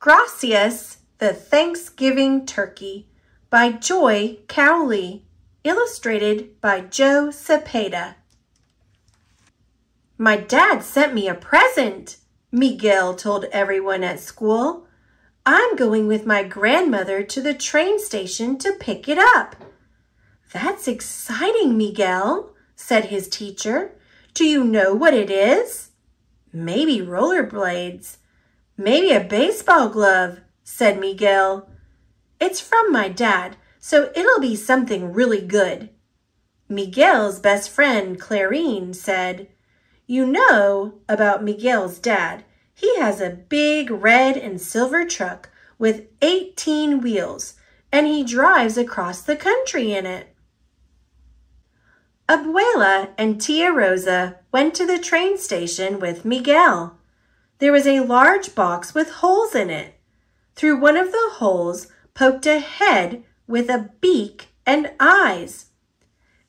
Gracias The Thanksgiving Turkey by Joy Cowley, illustrated by Joe Cepeda. My dad sent me a present, Miguel told everyone at school. I'm going with my grandmother to the train station to pick it up. That's exciting, Miguel, said his teacher. Do you know what it is? Maybe rollerblades. Maybe a baseball glove, said Miguel. It's from my dad, so it'll be something really good. Miguel's best friend, Clarine, said, You know about Miguel's dad. He has a big red and silver truck with 18 wheels, and he drives across the country in it. Abuela and Tia Rosa went to the train station with Miguel. There was a large box with holes in it. Through one of the holes poked a head with a beak and eyes.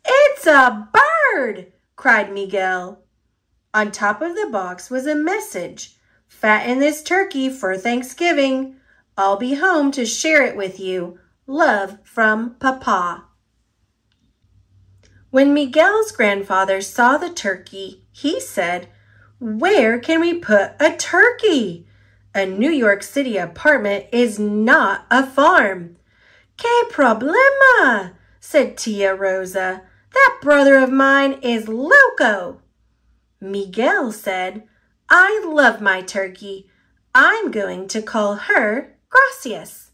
It's a bird, cried Miguel. On top of the box was a message. Fatten this turkey for Thanksgiving. I'll be home to share it with you. Love from Papa. When Miguel's grandfather saw the turkey, he said, Where can we put a turkey? A New York City apartment is not a farm. Que problema, said Tia Rosa. That brother of mine is loco. Miguel said, I love my turkey. I'm going to call her Gracias.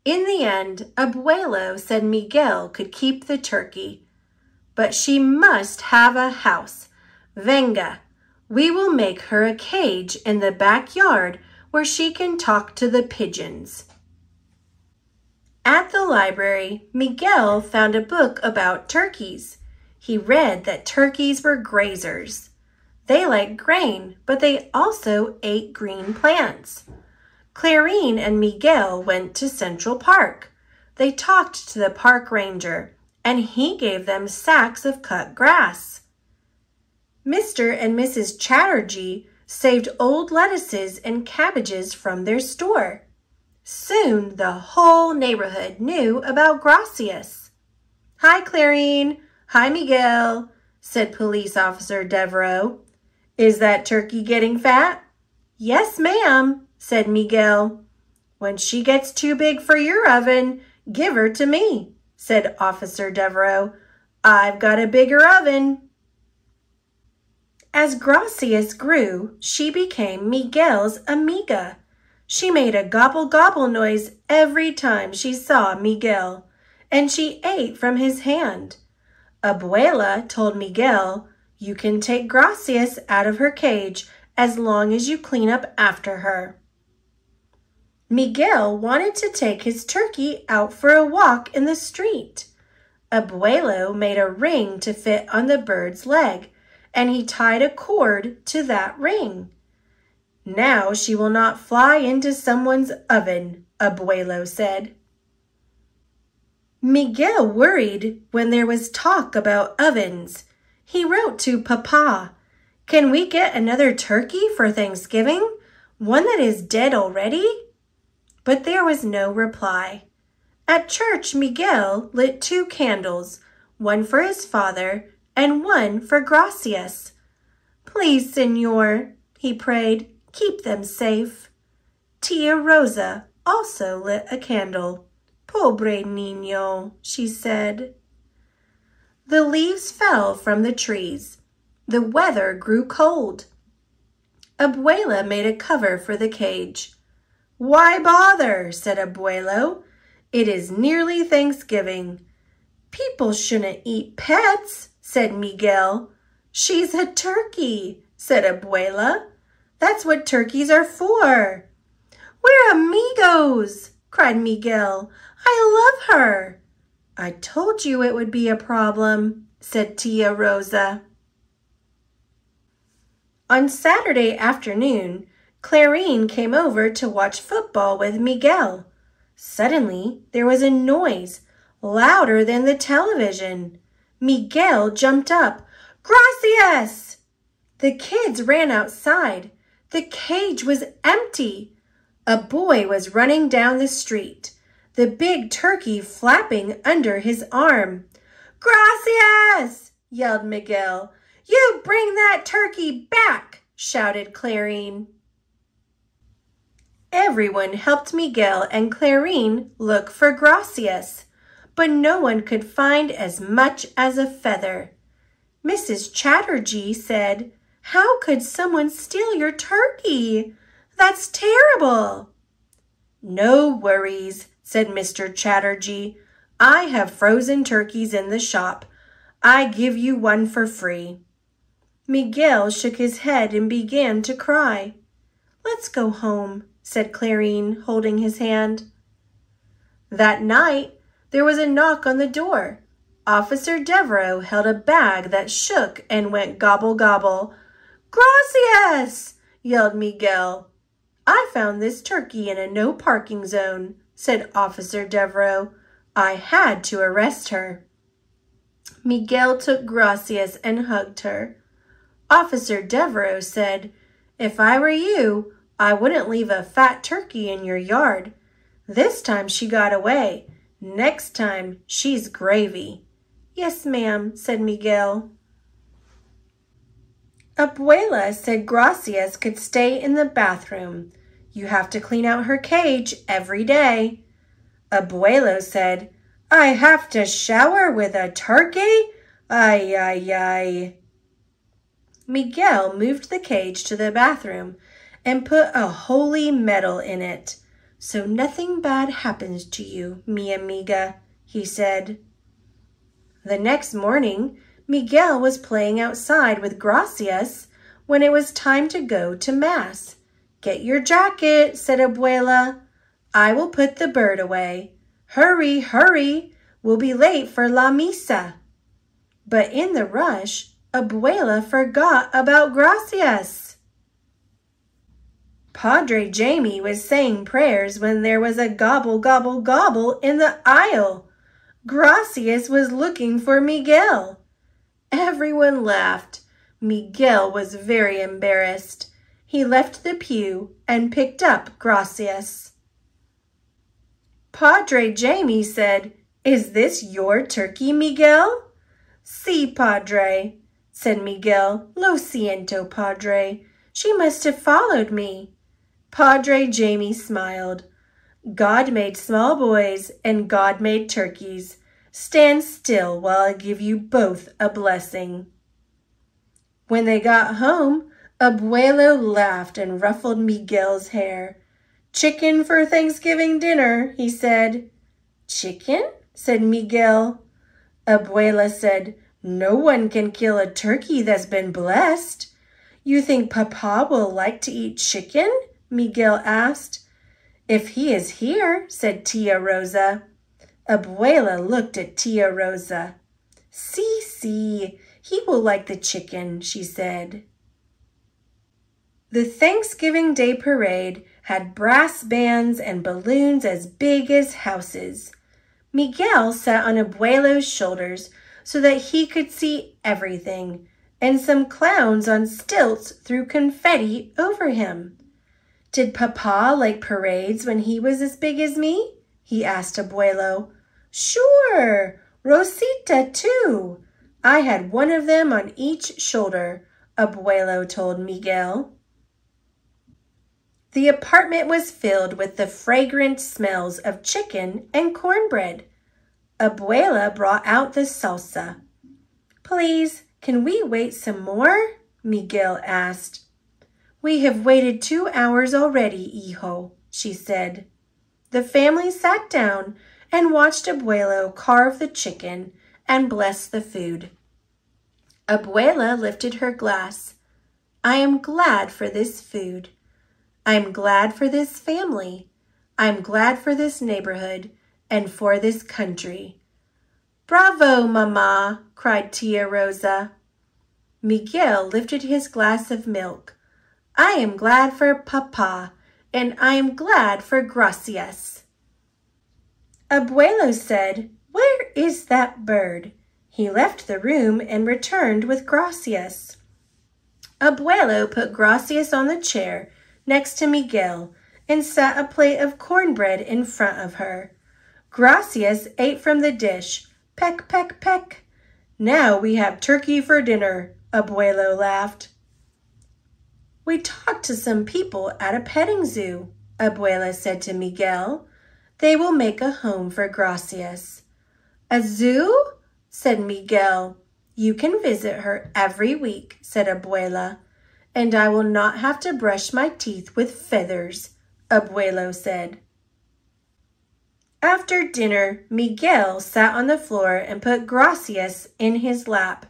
In the end, Abuelo said Miguel could keep the turkey, but she must have a house. Venga, we will make her a cage in the backyard where she can talk to the pigeons. At the library, Miguel found a book about turkeys. He read that turkeys were grazers. They like grain, but they also ate green plants. Clarine and Miguel went to Central Park. They talked to the park ranger, and he gave them sacks of cut grass. Mr. and Mrs. Chatterjee saved old lettuces and cabbages from their store. Soon the whole neighborhood knew about Gracias. Hi, Clarine. Hi, Miguel, said Police Officer Devereaux. Is that turkey getting fat? Yes, ma'am, said Miguel. When she gets too big for your oven, give her to me, said Officer Devereaux. I've got a bigger oven. As Gracias grew, she became Miguel's amiga. She made a gobble-gobble noise every time she saw Miguel, and she ate from his hand. Abuela told Miguel, You can take Gracias out of her cage as long as you clean up after her. Miguel wanted to take his turkey out for a walk in the street. Abuelo made a ring to fit on the bird's leg, and he tied a cord to that ring. Now she will not fly into someone's oven, Abuelo said. Miguel worried when there was talk about ovens. He wrote to Papa, Can we get another turkey for Thanksgiving? One that is dead already? But there was no reply. At church, Miguel lit 2 candles, one for his father and one for Gracias. Please, Señor, he prayed, keep them safe. Tia Rosa also lit a candle. Pobre niño, she said. The leaves fell from the trees. The weather grew cold. Abuela made a cover for the cage. Why bother, said Abuelo. It is nearly Thanksgiving. People shouldn't eat pets, said Miguel. She's a turkey, said Abuela. That's what turkeys are for. We're amigos, cried Miguel. I love her. I told you it would be a problem, said Tia Rosa. On Saturday afternoon, Clarine came over to watch football with Miguel. Suddenly, there was a noise, louder than the television. Miguel jumped up. Gracias! The kids ran outside. The cage was empty. A boy was running down the street, the big turkey flapping under his arm. "Gracias!" yelled Miguel. "You bring that turkey back!" shouted Clarine. Everyone helped Miguel and Clarine look for Gracias, but no one could find as much as a feather. Mrs. Chatterjee said, "How could someone steal your turkey? That's terrible." "No worries," said Mr. Chatterjee. "I have frozen turkeys in the shop. I give you one for free." Miguel shook his head and began to cry. "Let's go home," said Clarine, holding his hand. That night, there was a knock on the door. Officer Devereaux held a bag that shook and went gobble gobble. "Gracias!" yelled Miguel. "I found this turkey in a no parking zone," said Officer Devereaux. "I had to arrest her." Miguel took Gracias and hugged her. Officer Devereaux said, "If I were you, I wouldn't leave a fat turkey in your yard. This time she got away. Next time she's gravy." "Yes, ma'am," said Miguel. Abuela said Gracias could stay in the bathroom. "You have to clean out her cage every day." Abuelo said, "I have to shower with a turkey? Ay, ay, ay." Miguel moved the cage to the bathroom and put a holy medal in it. "So nothing bad happens to you, mi amiga," he said. The next morning, Miguel was playing outside with Gracias when it was time to go to Mass. "Get your jacket," said Abuela. "I will put the bird away. Hurry, hurry, we'll be late for La Misa." But in the rush, Abuela forgot about Gracias. Padre Jamie was saying prayers when there was a gobble, gobble, gobble in the aisle. Gracias was looking for Miguel. Everyone laughed. Miguel was very embarrassed. He left the pew and picked up Gracias. Padre Jamie said, "Is this your turkey, Miguel?" "Sí, Padre," said Miguel. "Lo siento, Padre. She must have followed me." Padre Jamie smiled. "God made small boys and God made turkeys. Stand still while I give you both a blessing." When they got home, Abuelo laughed and ruffled Miguel's hair. "Chicken for Thanksgiving dinner," he said. "Chicken?" said Miguel. Abuela said, "No one can kill a turkey that's been blessed." "You think Papa will like to eat chicken?" Miguel asked. "If he is here," said Tia Rosa. Abuela looked at Tia Rosa. "See, he will like the chicken," she said. The Thanksgiving Day parade had brass bands and balloons as big as houses. Miguel sat on Abuelo's shoulders so that he could see everything, and some clowns on stilts threw confetti over him. "Did Papa like parades when he was as big as me?" he asked Abuelo. "Sure, Rosita too. I had one of them on each shoulder," Abuelo told Miguel. The apartment was filled with the fragrant smells of chicken and cornbread. Abuela brought out the salsa. "Please, can we wait some more?" Miguel asked. "We have waited 2 hours already, hijo," she said. The family sat down and watched Abuelo carve the chicken and bless the food. Abuela lifted her glass. "I am glad for this food. I'm glad for this family. I'm glad for this neighborhood and for this country." "Bravo, Mama!" cried Tia Rosa. Miguel lifted his glass of milk. "I am glad for Papa, and I am glad for Gracias." Abuelo said, "Where is that bird?" He left the room and returned with Gracias. Abuelo put Gracias on the chair next to Miguel and set a plate of cornbread in front of her. Gracias ate from the dish. Peck, peck, peck. Now we have turkey for dinner, Abuelo laughed. We talked to some people at a petting zoo, Abuela said to Miguel. They will make a home for Gracias. A zoo? Said Miguel. You can visit her every week, said Abuela. And I will not have to brush my teeth with feathers, Abuelo said. After dinner, Miguel sat on the floor and put Gracias in his lap.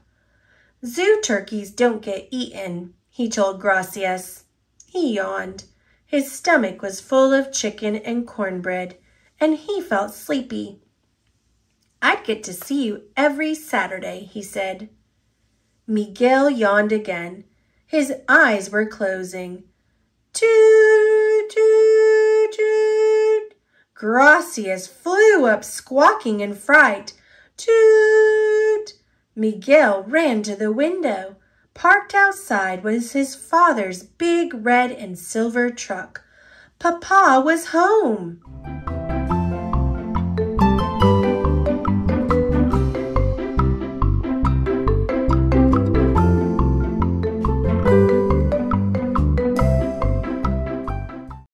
Zoo turkeys don't get eaten, he told Gracias. He yawned. His stomach was full of chicken and cornbread, and he felt sleepy. I'd get to see you every Saturday, he said. Miguel yawned again. His eyes were closing. Toot, toot, toot. Gracias flew up squawking in fright. Toot! Miguel ran to the window. Parked outside was his father's big red and silver truck. Papa was home.